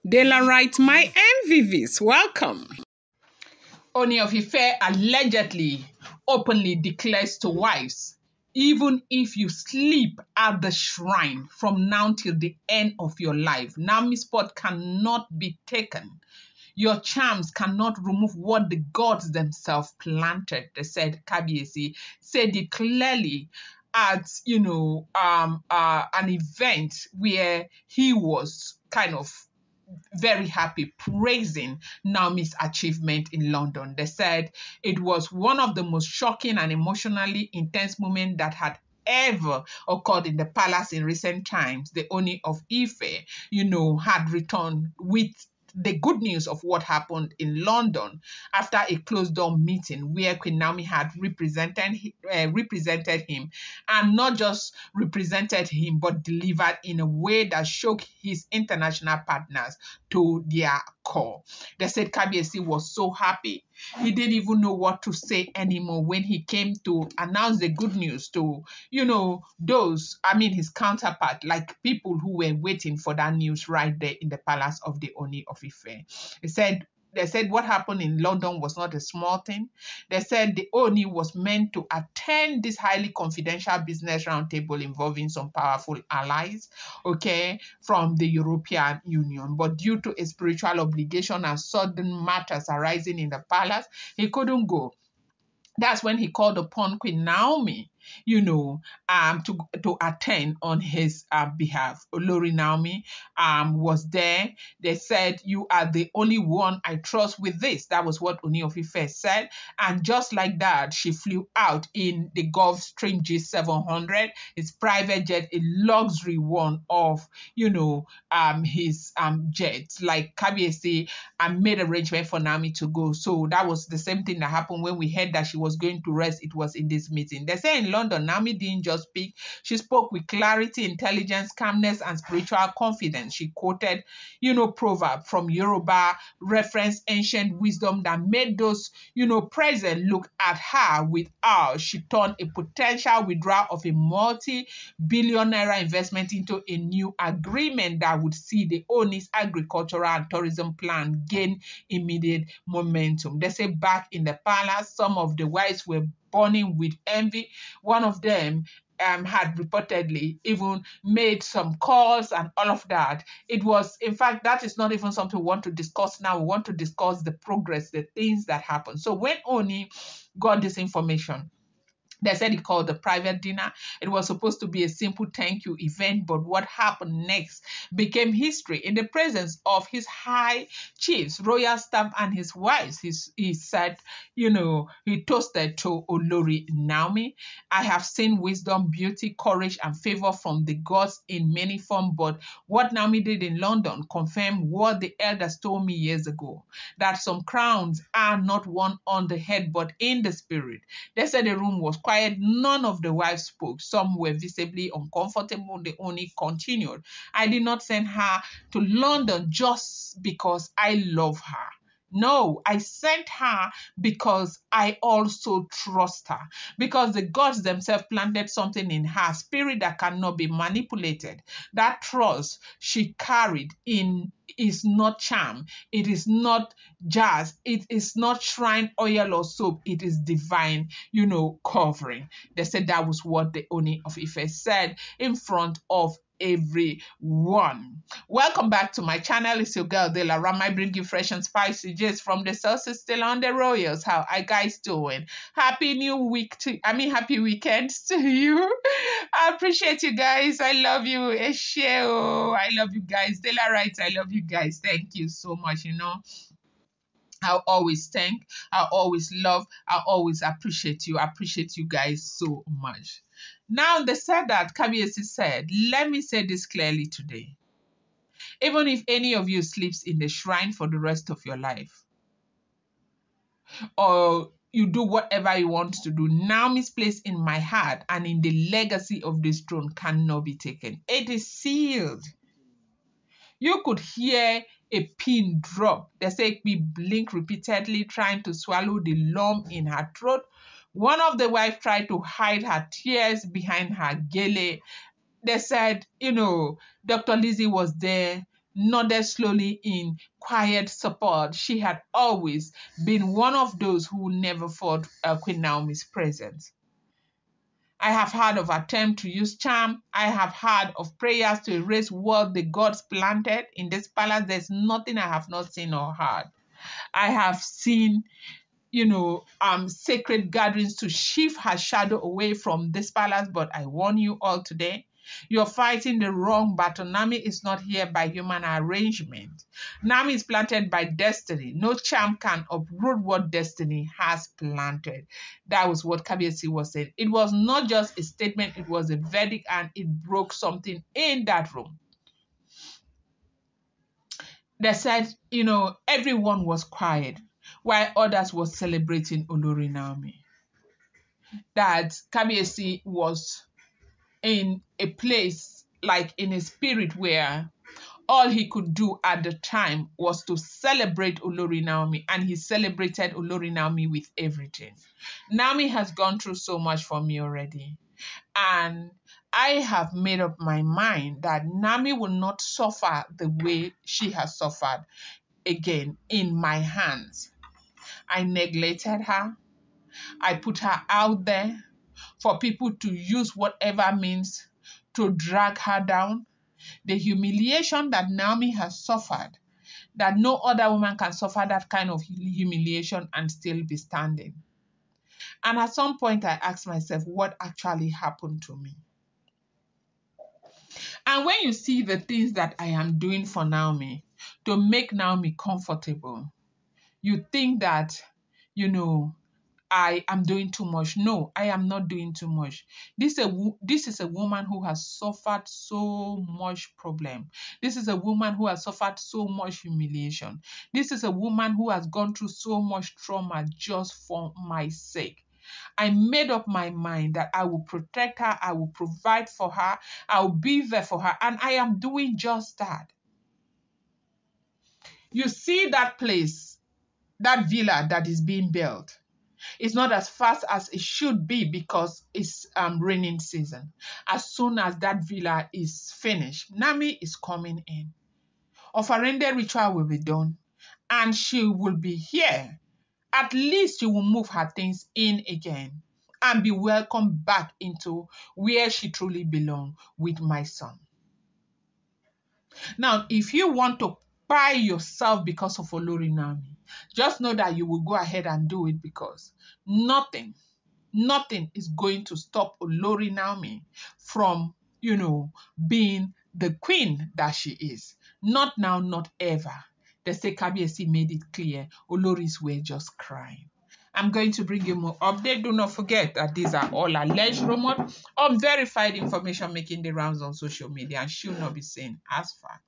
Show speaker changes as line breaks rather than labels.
De la right, my MVVs, welcome.
Ooni of Ife allegedly openly declares to wives, even if you sleep at the shrine from now till the end of your life, Naomi's spot cannot be taken. Your charms cannot remove what the gods themselves planted. They said, Kabiyesi said it clearly at an event where he was kind of very happy, praising Naomi's achievement in London. They said it was one of the most shocking and emotionally intense moments that had ever occurred in the palace in recent times. The Ooni of Ife, had returned with the good news of what happened in London after a closed-door meeting where Queen Naomi had represented him, and not just represented him, but delivered in a way that shook his international partners to their core. They said Kabiyesi was so happy. He didn't even know what to say anymore when he came to announce the good news to, his counterpart, like people who were waiting for that news right there in the palace of the Ooni of Ife. They said what happened in London was not a small thing. They said the Ooni was meant to attend this highly confidential business roundtable involving some powerful allies, from the European Union. But due to a spiritual obligation and sudden matters arising in the palace, he couldn't go. That's when he called upon Queen Naomi, to attend on his behalf. Olori Naomi was there. They said, "You are the only one I trust with this." That was what Ooni of Ife said. And just like that, she flew out in the Gulfstream G700, his private jet, a luxury one of, his jets. Like Kabiyesi made arrangement for Naomi to go. So that was the same thing that happened when we heard that she was going to rest. It was in this meeting. They say in London, Naomi didn't just speak. She spoke with clarity, intelligence, calmness, and spiritual confidence. She quoted, proverb from Yoruba, referenced ancient wisdom that made those, present look at her with awe. She turned a potential withdrawal of a multi-billion naira investment into a new agreement that would see the Ooni's agricultural and tourism plan gain immediate momentum. They say back in the palace, some of the wives were burning with envy. One of them had reportedly even made some calls and all of that. It was, in fact, that is not even something we want to discuss now. We want to discuss the progress, the things that happened. So when Ooni got this information, they said he called the private dinner. It was supposed to be a simple thank you event, but what happened next became history. In the presence of his high chiefs, royal staff, and his wives, he said, he toasted to Olori Naomi. "I have seen wisdom, beauty, courage, and favor from the gods in many forms, but what Naomi did in London confirmed what the elders told me years ago, that some crowns are not worn on the head, but in the spirit." They said the room was quiet. None of the wives spoke. Some were visibly uncomfortable. They only continued. "I did not send her to London just because I love her. No, I sent her because I also trust her, because the gods themselves planted something in her spirit that cannot be manipulated. That trust she carried in is not charm. It is not jazz. It is not shrine oil or soap. It is divine, covering." They said that was what the Ooni of Ife said in front of everyone. Welcome back to my channel. It's your girl De La Ram. I bring you fresh and spicy gist from the sources still on the royals. How are you guys doing? Happy happy weekend to you. I appreciate you guys. I love you. Esheo. I love you guys. De La Right. I love you guys. Thank you so much. I'll always thank, I'll always love, I'll always appreciate you. I appreciate you guys so much. Now, they said that Kabiyesi said, "Let me say this clearly today. Even if any of you sleeps in the shrine for the rest of your life, or you do whatever you want to do, Naomi's place in my heart and in the legacy of this throne cannot be taken. It is sealed." You could hear a pin drop. They say we blink repeatedly, trying to swallow the lump in her throat. One of the wives tried to hide her tears behind her gele. They said, Dr. Lizzie was there. nodded slowly in quiet support. She had always been one of those who never fought Queen Naomi's presence. I have heard of attempt to use charm. I have heard of prayers to erase what the gods planted in this palace. There's nothing I have not seen or heard. I have seen, sacred gatherings to shift her shadow away from this palace. But I warn you all today, you're fighting the wrong battle. Nami is not here by human arrangement. Nami is planted by destiny. No charm can uproot what destiny has planted. That was what Kabiyesi was saying. It was not just a statement, it was a verdict, and it broke something in that room. They said, everyone was quiet while others were celebrating Olori Naomi. That Kabiyesi was in a place, like in a spirit, where all he could do at the time was to celebrate Olori Naomi, and he celebrated Olori Naomi with everything. Naomi has gone through so much for me already, and I have made up my mind that Naomi will not suffer the way she has suffered again in my hands. I neglected her. I put her out there for people to use whatever means to drag her down. The humiliation that Naomi has suffered, that no other woman can suffer that kind of humiliation and still be standing. And at some point, I asked myself, what actually happened to me? And when you see the things that I am doing for Naomi to make Naomi comfortable, you think that, I am doing too much. No, I am not doing too much. This is a woman who has suffered so much problem. This is a woman who has suffered so much humiliation. This is a woman who has gone through so much trauma just for my sake. I made up my mind that I will protect her, I will provide for her, I will be there for her, and I am doing just that. You see that place, that villa that is being built. It's not as fast as it should be because it's raining season. As soon as that villa is finished, Nami is coming in. Ofarende ritual will be done, and she will be here. At least she will move her things in again and be welcomed back into where she truly belongs, with my son. Now, if you want to buy yourself because of Olori Naomi, just know that you will go ahead and do it, because nothing is going to stop Olori Naomi from, being the queen that she is. Not now, not ever. The say Kabiyesi made it clear. Oloris were just crying. I'm going to bring you more update. Do not forget that these are all alleged rumors, unverified information making the rounds on social media and should not be seen as fact.